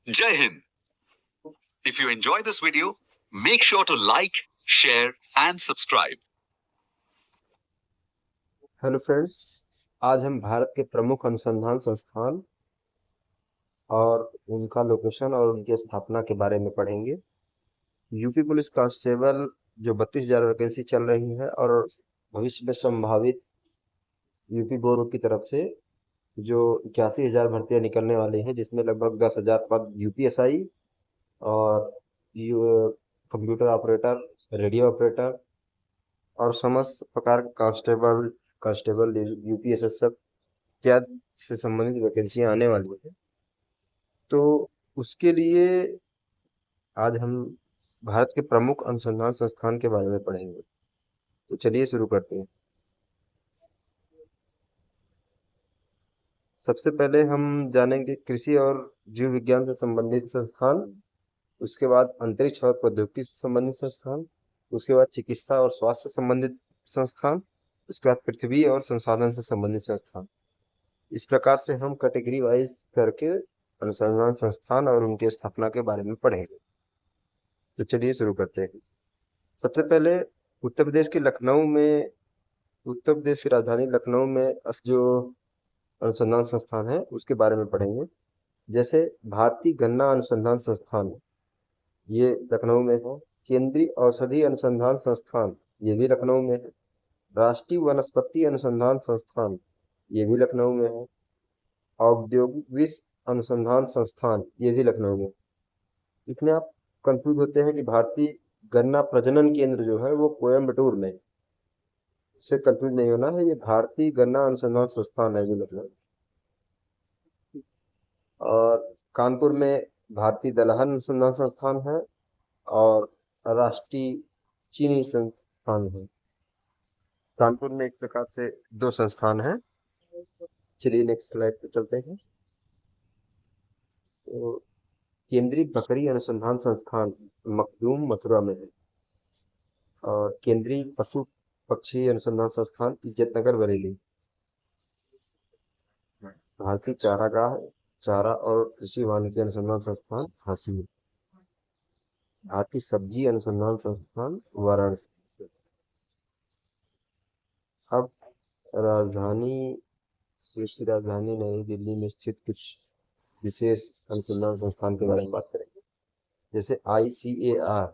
Jai Hind. If you enjoy this video, make sure to like, share and subscribe. Hello friends, आज हम भारत के प्रमुख अनुसंधान संस्थान और उनका लोकेशन और उनकी स्थापना के बारे में पढ़ेंगे। यूपी पुलिस कांस्टेबल जो 32,000 वैकेंसी चल रही है और भविष्य में संभावित यूपी बोर्ड की तरफ से जो 81,000 भर्तियां निकलने वाली हैं, जिसमें लगभग 10,000 पद यूपीएसआई और कंप्यूटर ऑपरेटर, रेडियो ऑपरेटर और समस्त प्रकार के कांस्टेबल यूपीएसएस सब इत्यादि से संबंधित वैकेंसियां आने वाली है। तो उसके लिए आज हम भारत के प्रमुख अनुसंधान संस्थान के बारे में पढ़ेंगे। तो चलिए शुरू करते हैं। सबसे पहले हम जानेंगे कृषि और जीव विज्ञान से संबंधित संस्थान, उसके बाद अंतरिक्ष और प्रौद्योगिकी से संबंधित संस्थान, उसके बाद चिकित्सा और स्वास्थ्य से संबंधित संस्थान, उसके बाद पृथ्वी और संसाधन से संबंधित संस्थान। इस प्रकार से हम कैटेगरी वाइज करके अनुसंधान संस्थान और उनकी स्थापना के बारे में पढ़ेंगे। तो चलिए शुरू करते हैं। सबसे पहले उत्तर प्रदेश की राजधानी लखनऊ में जो अनुसंधान संस्थान है उसके बारे में पढ़ेंगे। जैसे भारतीय गन्ना अनुसंधान संस्थान, ये लखनऊ में है। केंद्रीय औषधि अनुसंधान संस्थान, ये भी लखनऊ में है। राष्ट्रीय वनस्पति अनुसंधान संस्थान, ये भी लखनऊ में है। औद्योगिक विष अनुसंधान संस्थान, ये भी लखनऊ में। इसमें आप कंफ्यूज होते हैं कि भारतीय गन्ना प्रजनन केंद्र जो है वो कोयम्बटूर में है, इससे कंफ्यूज नहीं होना है। ये भारतीय गन्ना अनुसंधान संस्थान है जो लखनऊ। और कानपुर में भारतीय दलहन अनुसंधान संस्थान है और राष्ट्रीय चीनी संस्थान है। कानपुर में एक प्रकार से दो संस्थान हैं। चलिए नेक्स्ट स्लाइड पे चलते हैं। तो केंद्रीय बकरी अनुसंधान संस्थान मखदूम मथुरा में है और केंद्रीय पशु पक्षी अनुसंधान संस्थान इज्जतनगर बरेली। भारतीय चारा और कृषि वानिकी अनुसंधान संस्थान झांसी में। भारतीय सब्जी अनुसंधान संस्थान वाराणसी। अब कृषि राजधानी नई दिल्ली में स्थित कुछ विशेष अनुसंधान संस्थान के बारे में बात करेंगे। जैसे ICAR,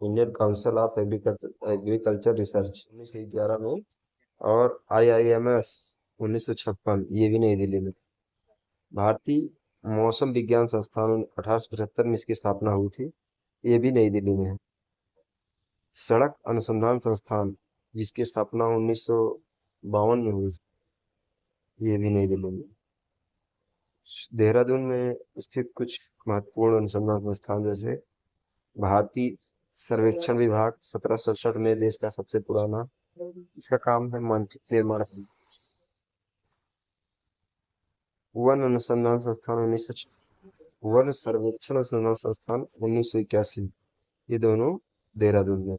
Indian council of agriculture research, 1911 में, और IIMS 1956, ये भी नई दिल्ली में। भारतीय मौसम विज्ञान संस्थान 1875 में इसकी स्थापना हुई थी, ये भी नई दिल्ली में है। सड़क अनुसंधान संस्थान, जिसकी स्थापना 1952 में हुई, ये भी नई दिल्ली में। देहरादून में स्थित कुछ महत्वपूर्ण अनुसंधान संस्थान, जैसे भारतीय सर्वेक्षण विभाग 1767 में देश का सबसे पुराना, इसका काम है मानचित्र निर्माण। वन अनुसंधान संस्थान वन सर्वेक्षण अनुसंधान संस्थान 1981, ये दोनों देहरादून में।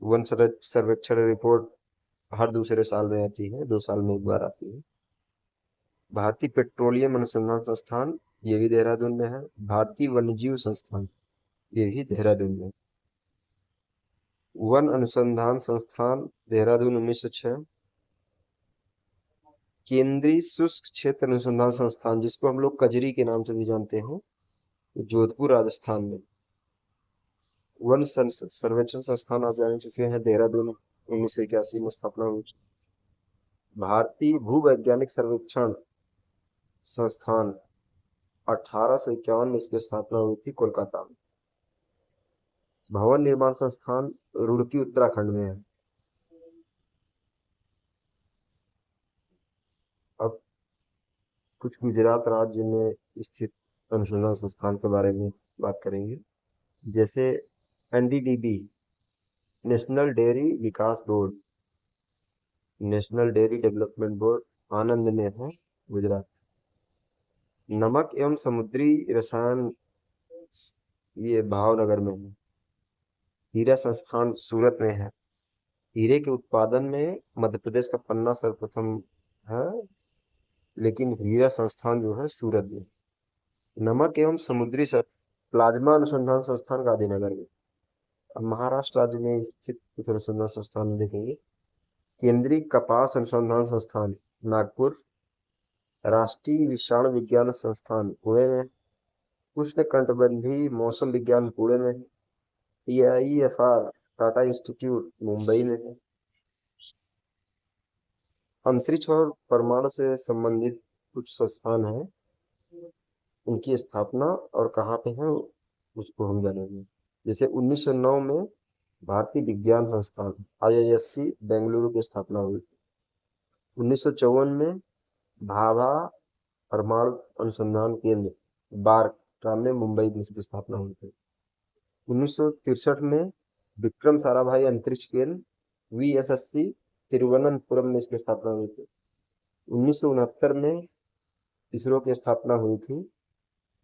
वन सर्वेक्षण रिपोर्ट हर दूसरे साल में आती है, 2 साल में एक बार आती है। भारतीय पेट्रोलियम अनुसंधान संस्थान, ये भी देहरादून में है। भारतीय वन्यजीव संस्थान, ये भी देहरादून में। वन अनुसंधान संस्थान देहरादून 1906। केंद्रीय शुष्क क्षेत्र अनुसंधान संस्थान, जिसको हम लोग कजरी के नाम से भी जानते हैं, जोधपुर राजस्थान में। वन सर्वेक्षण संस्थान आप जान चुके हैं, देहरादून 1981 में स्थापना हुई। भारतीय भूवैज्ञानिक सर्वेक्षण संस्थान 1851 में इसकी स्थापना हुई थी, कोलकाता में। भवन निर्माण संस्थान रुड़की उत्तराखंड में है। अब कुछ गुजरात राज्य में स्थित अनुसंधान संस्थान के बारे में बात करेंगे। जैसे NDDB, नेशनल डेयरी विकास board, national dairy development board, Anand में है, गुजरात। नमक एवं समुद्री रसायन, ये भावनगर में है। हीरा संस्थान सूरत में है। हीरे के उत्पादन में मध्य प्रदेश का पन्ना सर्वप्रथम है, लेकिन हीरा संस्थान जो है सूरत में। नमक एवं समुद्री सर प्लाज्मा अनुसंधान संस्थान गांधीनगर में। अब महाराष्ट्र राज्य में स्थित कुछ अनुसंधान संस्थान देखेंगे। केंद्रीय कपास अनुसंधान संस्थान नागपुर, राष्ट्रीय विषाणु विज्ञान संस्थान पुणे में, उष्णकटिबंधीय मौसम विज्ञान पुणे में है, TIFR टाटा इंस्टीट्यूट मुंबई में है। अंतरिक्ष और परमाणु से संबंधित कुछ संस्थान हैं, उनकी स्थापना और कहाँ पे है उसको हम जानेंगे। जैसे 1909 में भारतीय विज्ञान संस्थान IISc बेंगलुरु की स्थापना हुई थी। 1954 में भाभा परमाणु अनुसंधान केंद्र बारट्राम में मुंबई में इसकी स्थापना हुई थी। 1963 में विक्रम साराभाई अंतरिक्ष केंद्र VSSC तिरुवनंतपुरम में इसकी स्थापना हुई थी। 1969 में इसरो की स्थापना हुई थी।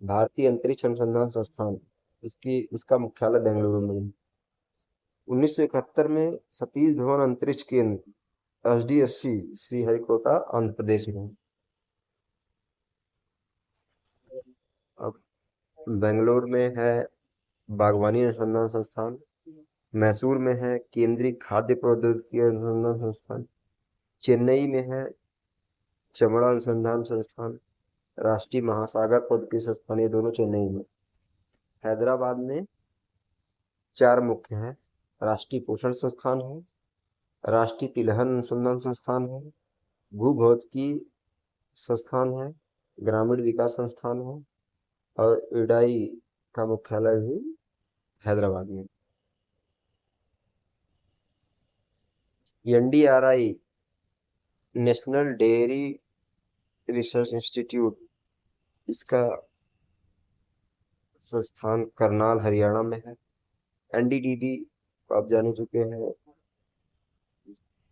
भारतीय अंतरिक्ष अनुसंधान संस्थान इसका मुख्यालय बेंगलुरु में है। 1971 में सतीश धवन अंतरिक्ष केंद्र SDSC श्रीहरिकोटा आंध्र प्रदेश में है। अब बेंगलोर में है बागवानी अनुसंधान संस्थान, मैसूर में है केंद्रीय खाद्य प्रौद्योगिकी अनुसंधान संस्थान, चेन्नई में है चमड़ा अनुसंधान संस्थान, राष्ट्रीय महासागर प्रौद्योगिकी संस्थान, ये दोनों चेन्नई में। हैदराबाद में 4 मुख्य हैं। राष्ट्रीय पोषण संस्थान है, राष्ट्रीय तिलहन अनुसंधान संस्थान है, भूभौतिकी संस्थान है, ग्रामीण विकास संस्थान है और इडाई का मुख्यालय भी हैदराबाद में। NDRI national dairy research institute इसका संस्थान करनाल हरियाणा में है। NDDB आप जान चुके हैं,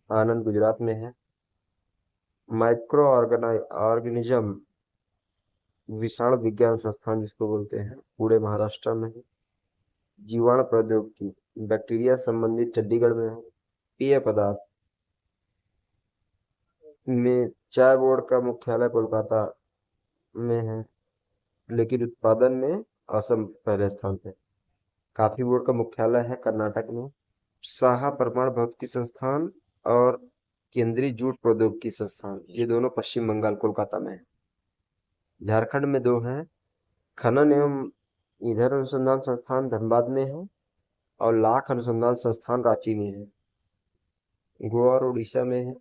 आनंद गुजरात में है। माइक्रो ऑर्गेनिज्म विषाणु विज्ञान संस्थान जिसको बोलते हैं पुणे महाराष्ट्र में है। जीवाणु प्रौद्योगिकी बैक्टीरिया संबंधित चंडीगढ़ में है। पेय पदार्थ में चाय बोर्ड का मुख्यालय कोलकाता में है, लेकिन उत्पादन में असम पहले स्थान पे। कॉफी बोर्ड का मुख्यालय है कर्नाटक में। साहा परमाणु भौतिकी संस्थान और केंद्रीय जूट प्रौद्योगिकी संस्थान ये दोनों पश्चिम बंगाल कोलकाता में है। झारखंड में 2 हैं, खनन एवं ईंधन अनुसंधान संस्थान धनबाद में है और लाख अनुसंधान संस्थान रांची में है। गोवा और उड़ीसा में है।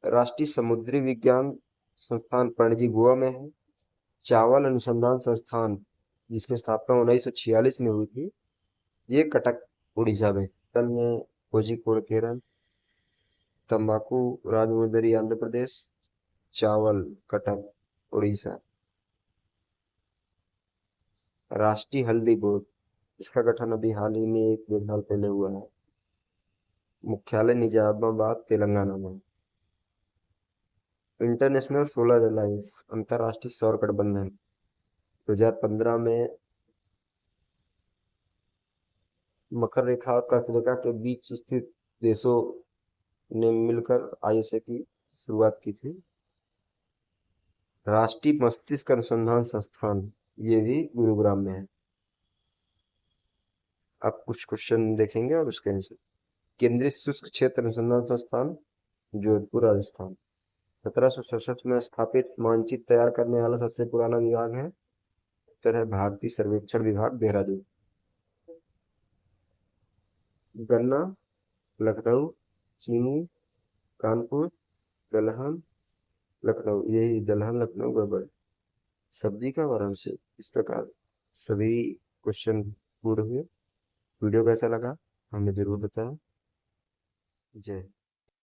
राष्ट्रीय समुद्री विज्ञान संस्थान पणजी गोवा में है। चावल अनुसंधान संस्थान जिसकी स्थापना 1946 में हुई थी, ये कटक उड़ीसा में। में कोझिकोड केरल, तंबाकू राजमुंदरी आंध्र प्रदेश, चावल कटक उड़ीसा। राष्ट्रीय हल्दी बोर्ड इसका गठन अभी हाल ही में 1-1.5 साल पहले हुआ है। मुख्यालय निजामाबाद तेलंगाना में। इंटरनेशनल सोलर अलायंस अंतरराष्ट्रीय सौर गठबंधन 2015 में मकर रेखा और कर्क रेखा के बीच स्थित देशों ने मिलकर ISA की शुरुआत की थी। राष्ट्रीय मस्तिष्क अनुसंधान संस्थान ये भी गुरुग्राम में है। अब कुछ क्वेश्चन देखेंगे और उसके आंसर। केंद्रीय शुष्क क्षेत्र अनुसंधान संस्थान जोधपुर राजस्थान 1767 में स्थापित मानचित्र तैयार करने वाला सबसे पुराना विभाग है। उत्तर है भारतीय सर्वेक्षण विभाग देहरादून। गन्ना लखनऊ, चीनी कानपुर, दलहन लखनऊ, यही दलहन लखनऊ गड़बड़। सब्जी का वाराणसी। इस प्रकार सभी क्वेश्चन पूरे हुए। वीडियो कैसा लगा हमें जरूर बताएं। जय